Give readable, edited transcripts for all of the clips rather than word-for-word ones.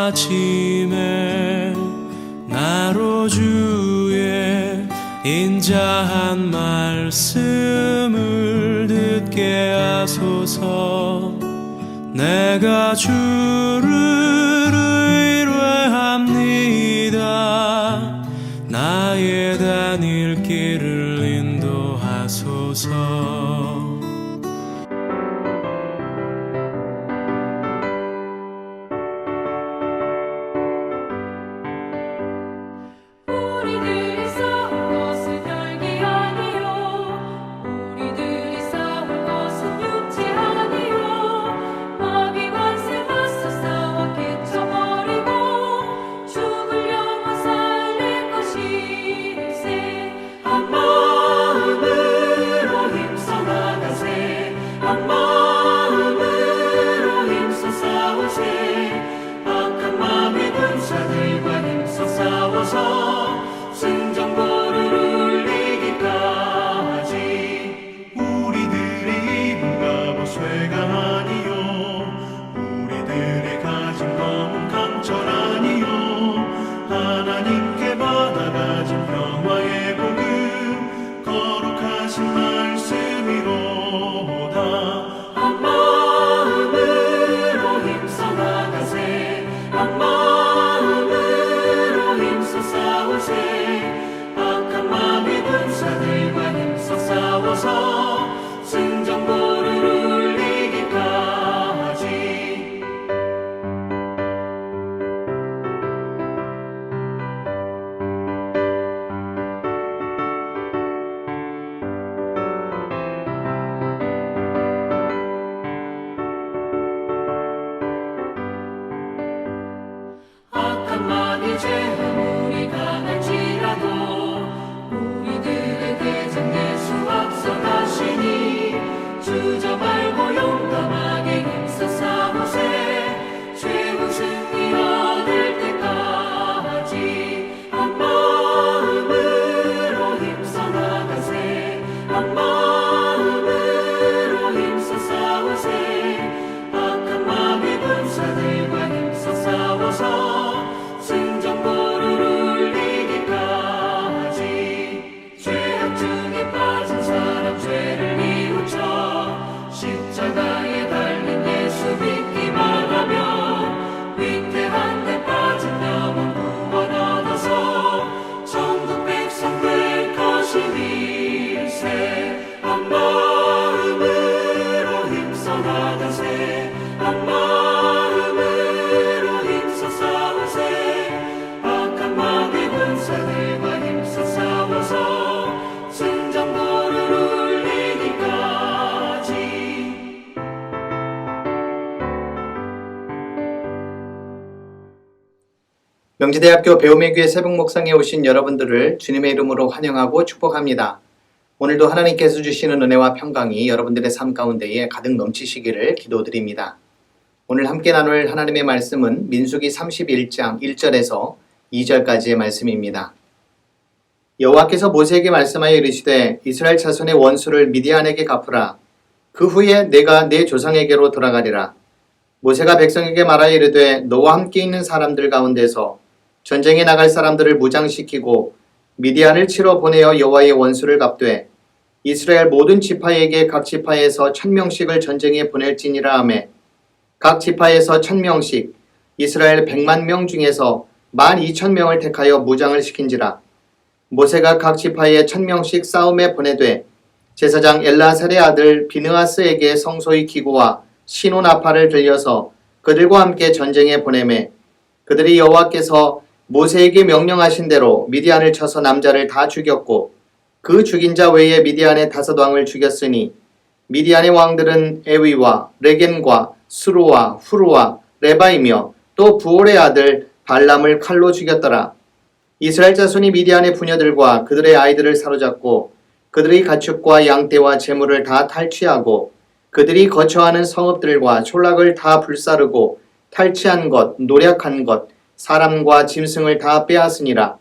아침에 나로 주의 인자한 말씀을 듣게 하소서. 내가 주를 의뢰합니다. 나의 다닐 길을 인도하소서. 명지대학교 배움의 교회 새벽 목상에 오신 여러분들을 주님의 이름으로 환영하고 축복합니다. 오늘도 하나님께서 주시는 은혜와 평강이 여러분들의 삶 가운데에 가득 넘치시기를 기도드립니다. 오늘 함께 나눌 하나님의 말씀은 민수기 31장 1절에서 2절까지의 말씀입니다. 여호와께서 모세에게 말씀하여 이르시되 이스라엘 자손의 원수를 미디안에게 갚으라. 그 후에 내가 내 조상에게로 돌아가리라. 모세가 백성에게 말하여 이르되 너와 함께 있는 사람들 가운데서 전쟁에 나갈 사람들을 무장시키고 미디안을 치러 보내어 여호와의 원수를 갚되 이스라엘 모든 지파에게 각 지파에서 1000명씩을 전쟁에 보낼지니라 하매 각 지파에서 1000명씩 이스라엘 100만 명 중에서 12,000명을 택하여 무장을 시킨지라. 모세가 각 지파에 1000명씩 싸움에 보내되 제사장 엘라살의 아들 비느하스에게 성소의 기구와 시노나팔을 들려서 그들과 함께 전쟁에 보내매 그들이 여호와께서 모세에게 명령하신 대로 미디안을 쳐서 남자를 다 죽였고 그 죽인 자 외에 미디안의 5왕을 죽였으니 미디안의 왕들은 에위와 레겐과 수루와 후루와 레바이며 또 부올의 아들 발람을 칼로 죽였더라. 이스라엘 자손이 미디안의 부녀들과 그들의 아이들을 사로잡고 그들의 가축과 양떼와 재물을 다 탈취하고 그들이 거처하는 성읍들과 촌락을 다 불사르고 탈취한 것, 노략한 것, 사람과 짐승을 다 빼앗으니라.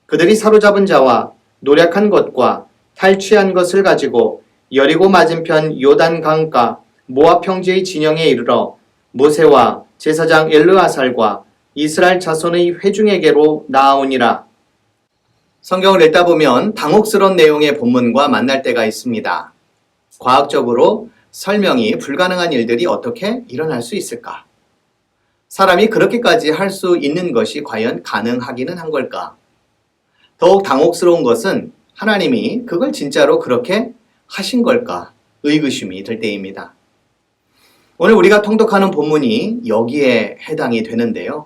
그들이 사로잡은 자와 노략한 것과 탈취한 것을 가지고 여리고 맞은편 요단 강가 모압 평지의 진영에 이르러 모세와 제사장 엘르아살과 이스라엘 자손의 회중에게로 나아오니라. 성경을 읽다 보면 당혹스러운 내용의 본문과 만날 때가 있습니다. 과학적으로 설명이 불가능한 일들이 어떻게 일어날 수 있을까? 사람이 그렇게까지 할 수 있는 것이 과연 가능하기는 한 걸까? 더욱 당혹스러운 것은 하나님이 그걸 진짜로 그렇게 하신 걸까? 의구심이 들 때입니다. 오늘 우리가 통독하는 본문이 여기에 해당이 되는데요.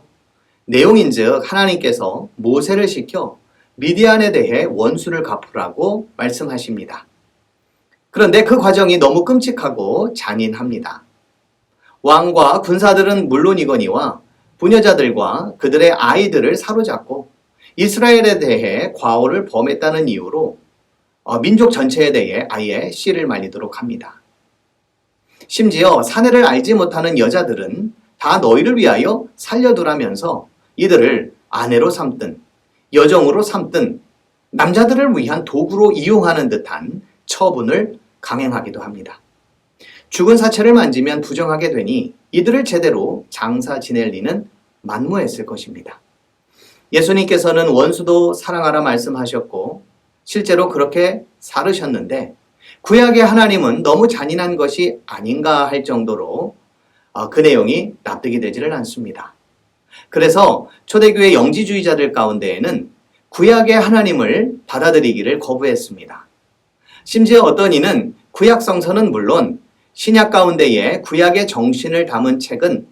내용인즉 하나님께서 모세를 시켜 미디안에 대해 원수를 갚으라고 말씀하십니다. 그런데 그 과정이 너무 끔찍하고 잔인합니다. 왕과 군사들은 물론이거니와 부녀자들과 그들의 아이들을 사로잡고 이스라엘에 대해 과오를 범했다는 이유로 민족 전체에 대해 아예 씨를 말리도록 합니다. 심지어 사내를 알지 못하는 여자들은 다 너희를 위하여 살려두라면서 이들을 아내로 삼든 여정으로 삼든 남자들을 위한 도구로 이용하는 듯한 처분을 강행하기도 합니다. 죽은 사체를 만지면 부정하게 되니 이들을 제대로 장사 지낼 리는 만무했을 것입니다. 예수님께서는 원수도 사랑하라 말씀하셨고 실제로 그렇게 살으셨는데 구약의 하나님은 너무 잔인한 것이 아닌가 할 정도로 그 내용이 납득이 되지를 않습니다. 그래서 초대교회 영지주의자들 가운데에는 구약의 하나님을 받아들이기를 거부했습니다. 심지어 어떤 이는 구약 성서는 물론 신약 가운데에 구약의 정신을 담은 책은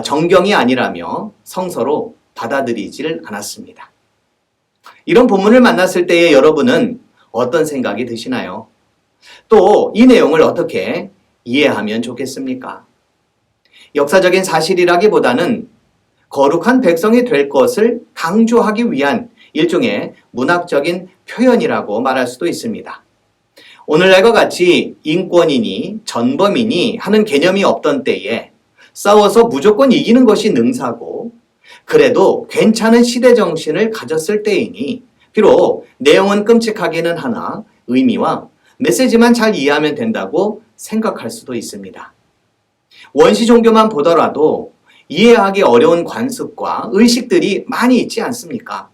정경이 아니라며 성서로 받아들이지를 않았습니다. 이런 본문을 만났을 때에 여러분은 어떤 생각이 드시나요? 또 이 내용을 어떻게 이해하면 좋겠습니까? 역사적인 사실이라기보다는 거룩한 백성이 될 것을 강조하기 위한 일종의 문학적인 표현이라고 말할 수도 있습니다. 오늘날과 같이 인권이니 전범이니 하는 개념이 없던 때에 싸워서 무조건 이기는 것이 능사고 그래도 괜찮은 시대 정신을 가졌을 때이니 비록 내용은 끔찍하기는 하나 의미와 메시지만 잘 이해하면 된다고 생각할 수도 있습니다. 원시 종교만 보더라도 이해하기 어려운 관습과 의식들이 많이 있지 않습니까?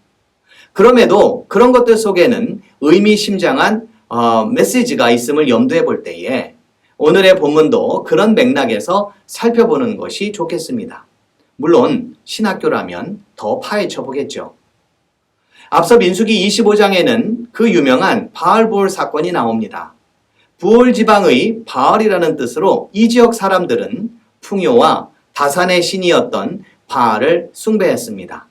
그럼에도 그런 것들 속에는 의미심장한 메시지가 있음을 염두에 볼 때에 오늘의 본문도 그런 맥락에서 살펴보는 것이 좋겠습니다. 물론 신학교라면 더 파헤쳐 보겠죠. 앞서 민수기 25장에는 그 유명한 바알볼 사건이 나옵니다. 부올 지방의 바알이라는 뜻으로 이 지역 사람들은 풍요와 다산의 신이었던 바알을 숭배했습니다.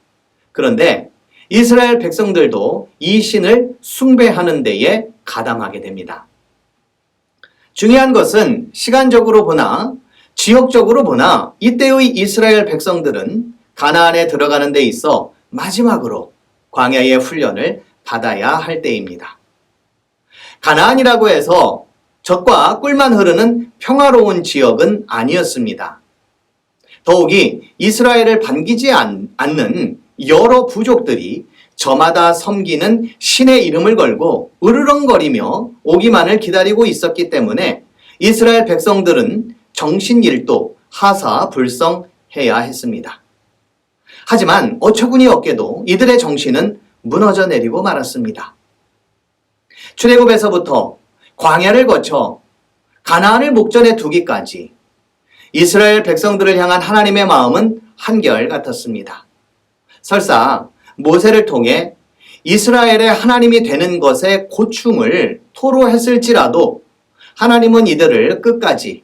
그런데 이스라엘 백성들도 이 신을 숭배하는 데에 가담하게 됩니다. 중요한 것은 시간적으로 보나 지역적으로 보나 이때의 이스라엘 백성들은 가나안에 들어가는 데 있어 마지막으로 광야의 훈련을 받아야 할 때입니다. 가나안이라고 해서 젖과 꿀만 흐르는 평화로운 지역은 아니었습니다. 더욱이 이스라엘을 반기지 않는 여러 부족들이 저마다 섬기는 신의 이름을 걸고 으르렁거리며 오기만을 기다리고 있었기 때문에 이스라엘 백성들은 정신일도 하사불성해야 했습니다. 하지만 어처구니 없게도 이들의 정신은 무너져 내리고 말았습니다. 출애굽에서부터 광야를 거쳐 가나안을 목전에 두기까지 이스라엘 백성들을 향한 하나님의 마음은 한결같았습니다. 설사 모세를 통해 이스라엘의 하나님이 되는 것의 고충을 토로했을지라도 하나님은 이들을 끝까지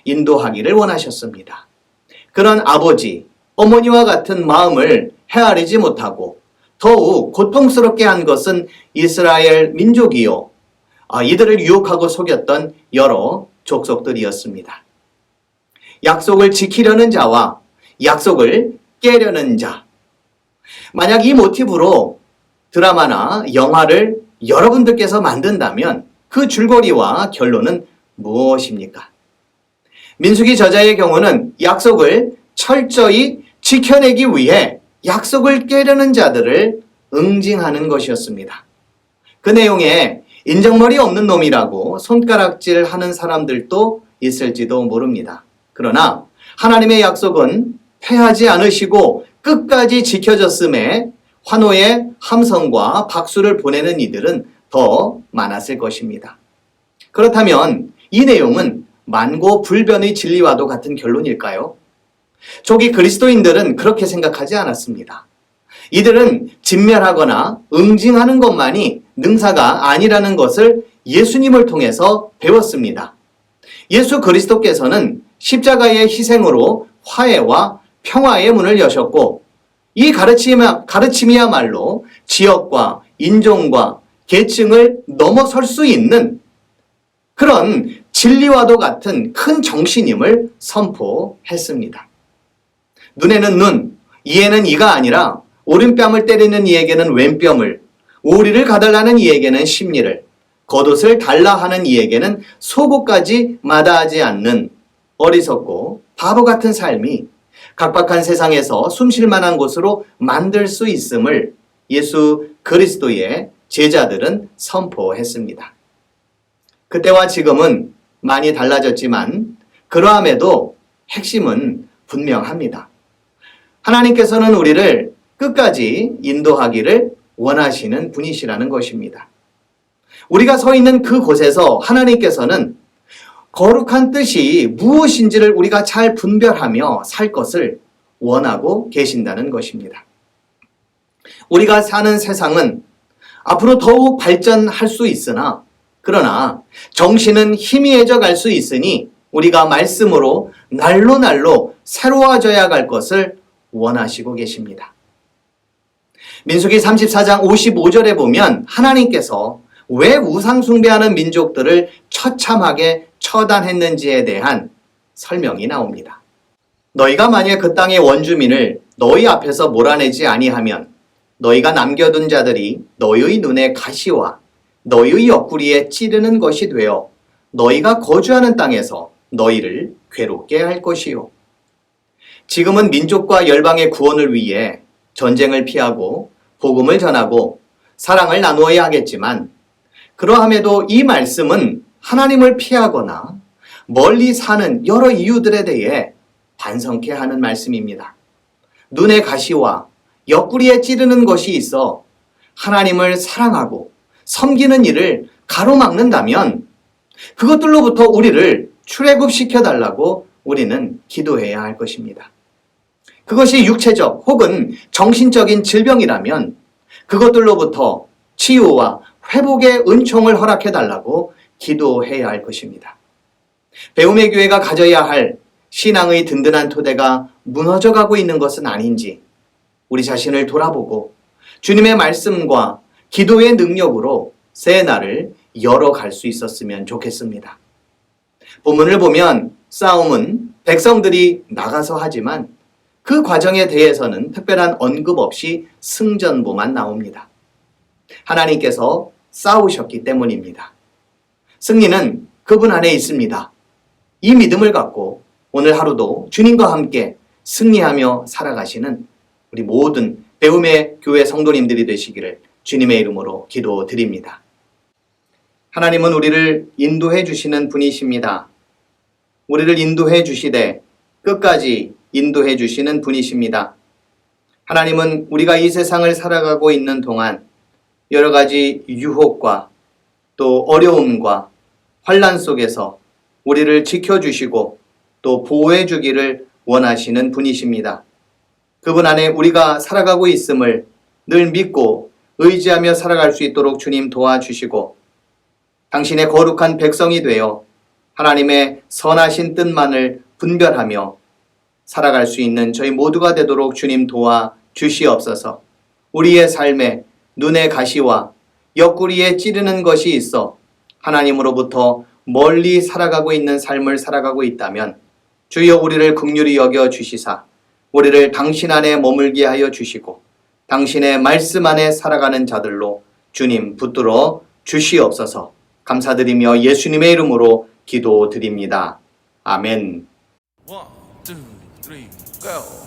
인도하기를 원하셨습니다. 그런 아버지, 어머니와 같은 마음을 헤아리지 못하고 더욱 고통스럽게 한 것은 이스라엘 민족이요. 이들을 유혹하고 속였던 여러 족속들이었습니다. 약속을 지키려는 자와 약속을 깨려는 자. 만약 이 모티브로 드라마나 영화를 여러분들께서 만든다면 그 줄거리와 결론은 무엇입니까? 민수기 저자의 경우는 약속을 철저히 지켜내기 위해 약속을 깨려는 자들을 응징하는 것이었습니다. 그 내용에 인정머리 없는 놈이라고 손가락질하는 사람들도 있을지도 모릅니다. 그러나 하나님의 약속은 패하지 않으시고 끝까지 지켜졌음에 환호의 함성과 박수를 보내는 이들은 더 많았을 것입니다. 그렇다면 이 내용은 만고불변의 진리와도 같은 결론일까요? 초기 그리스도인들은 그렇게 생각하지 않았습니다. 이들은 진멸하거나 응징하는 것만이 능사가 아니라는 것을 예수님을 통해서 배웠습니다. 예수 그리스도께서는 십자가의 희생으로 화해와 평화의 문을 여셨고 이 가르침이야말로 지역과 인종과 계층을 넘어설 수 있는 그런 진리와도 같은 큰 정신임을 선포했습니다. 눈에는 눈, 이에는 이가 아니라 오른뺨을 때리는 이에게는 왼뺨을, 오리를 가달라는 이에게는 십리를, 겉옷을 달라 하는 이에게는 속옷까지 마다하지 않는 어리석고 바보 같은 삶이 각박한 세상에서 숨쉴 만한 곳으로 만들 수 있음을 예수 그리스도의 제자들은 선포했습니다. 그때와 지금은 많이 달라졌지만 그러함에도 핵심은 분명합니다. 하나님께서는 우리를 끝까지 인도하기를 원하시는 분이시라는 것입니다. 우리가 서 있는 그곳에서 하나님께서는 거룩한 뜻이 무엇인지를 우리가 잘 분별하며 살 것을 원하고 계신다는 것입니다. 우리가 사는 세상은 앞으로 더욱 발전할 수 있으나 그러나 정신은 희미해져 갈 수 있으니 우리가 말씀으로 날로 새로워져야 할 것을 원하시고 계십니다. 민수기 34장 55절에 보면 하나님께서 왜 우상 숭배하는 민족들을 처참하게 처단했는지에 대한 설명이 나옵니다. 너희가 만일 그 땅의 원주민을 너희 앞에서 몰아내지 아니하면 너희가 남겨둔 자들이 너희의 눈에 가시와 너희의 옆구리에 찌르는 것이 되어 너희가 거주하는 땅에서 너희를 괴롭게 할 것이요. 지금은 민족과 열방의 구원을 위해 전쟁을 피하고 복음을 전하고 사랑을 나누어야 하겠지만 그러함에도 이 말씀은 하나님을 피하거나 멀리 사는 여러 이유들에 대해 반성케 하는 말씀입니다. 눈에 가시와 옆구리에 찌르는 것이 있어 하나님을 사랑하고 섬기는 일을 가로막는다면 그것들로부터 우리를 출애굽시켜달라고 우리는 기도해야 할 것입니다. 그것이 육체적 혹은 정신적인 질병이라면 그것들로부터 치유와 회복의 은총을 허락해달라고 기도해야 할 것입니다. 배움의 교회가 가져야 할 신앙의 든든한 토대가 무너져가고 있는 것은 아닌지 우리 자신을 돌아보고 주님의 말씀과 기도의 능력으로 새 날을 열어갈 수 있었으면 좋겠습니다. 본문을 보면 싸움은 백성들이 나가서 하지만 그 과정에 대해서는 특별한 언급 없이 승전보만 나옵니다. 하나님께서 싸우셨기 때문입니다. 승리는 그분 안에 있습니다. 이 믿음을 갖고 오늘 하루도 주님과 함께 승리하며 살아가시는 우리 모든 배움의 교회 성도님들이 되시기를 주님의 이름으로 기도드립니다. 하나님은 우리를 인도해 주시는 분이십니다. 우리를 인도해 주시되 끝까지 인도해 주시는 분이십니다. 하나님은 우리가 이 세상을 살아가고 있는 동안 여러 가지 유혹과 또 어려움과 환난 속에서 우리를 지켜주시고 또 보호해 주기를 원하시는 분이십니다. 그분 안에 우리가 살아가고 있음을 늘 믿고 의지하며 살아갈 수 있도록 주님 도와주시고 당신의 거룩한 백성이 되어 하나님의 선하신 뜻만을 분별하며 살아갈 수 있는 저희 모두가 되도록 주님 도와주시옵소서. 우리의 삶에 눈에 가시와 옆구리에 찌르는 것이 있어 하나님으로부터 멀리 살아가고 있는 삶을 살아가고 있다면 주여 우리를 긍휼히 여겨 주시사 우리를 당신 안에 머물게 하여 주시고 당신의 말씀 안에 살아가는 자들로 주님 붙들어 주시옵소서. 감사드리며 예수님의 이름으로 기도드립니다. 아멘. 1, 2, 3, go!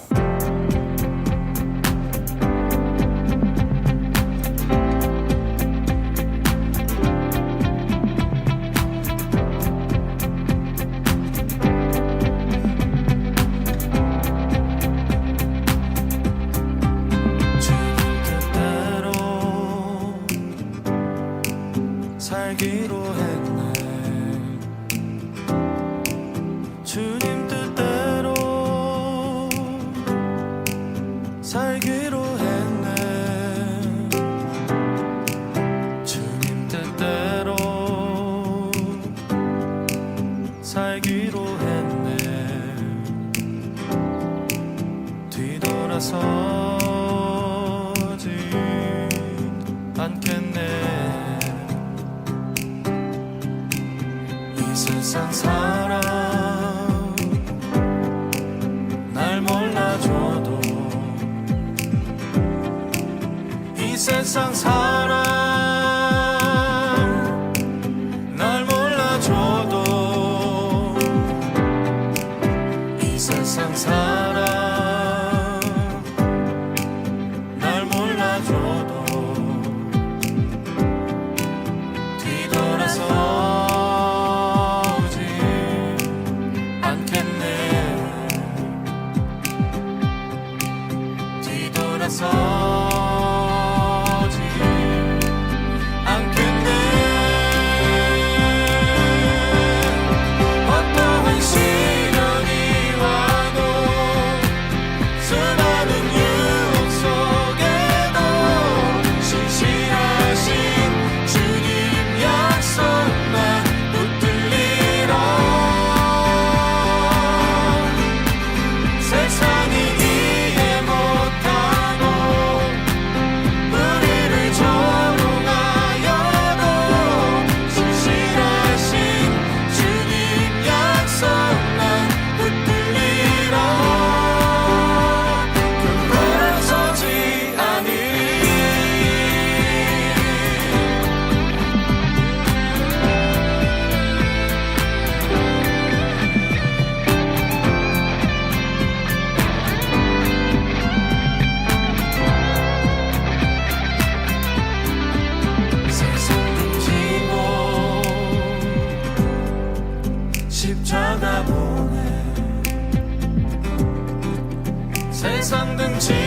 살기로 했네. 주님 뜻대로 살기로 했네. 주님 뜻대로 살기로 했네. 뒤돌아서지 않겠네. 이 세상 사람 날 몰라줘도, 이 세상 사람 날 몰라줘도, 이 세상 사람 날 몰라줘도 뒤돌아서지 않겠네. 뒤돌아서지 않겠네. 어떠한 시련이 와도, 수많은 유혹 속에도 신실하신 주님 약속만 붙들리라. 세상이 이해 못하고 우리를 조롱하여도 신실하신 주님 약속만 붙들리라. 돌아서지 않으리. 세상 등지고 십자가 보내. 세상 등지고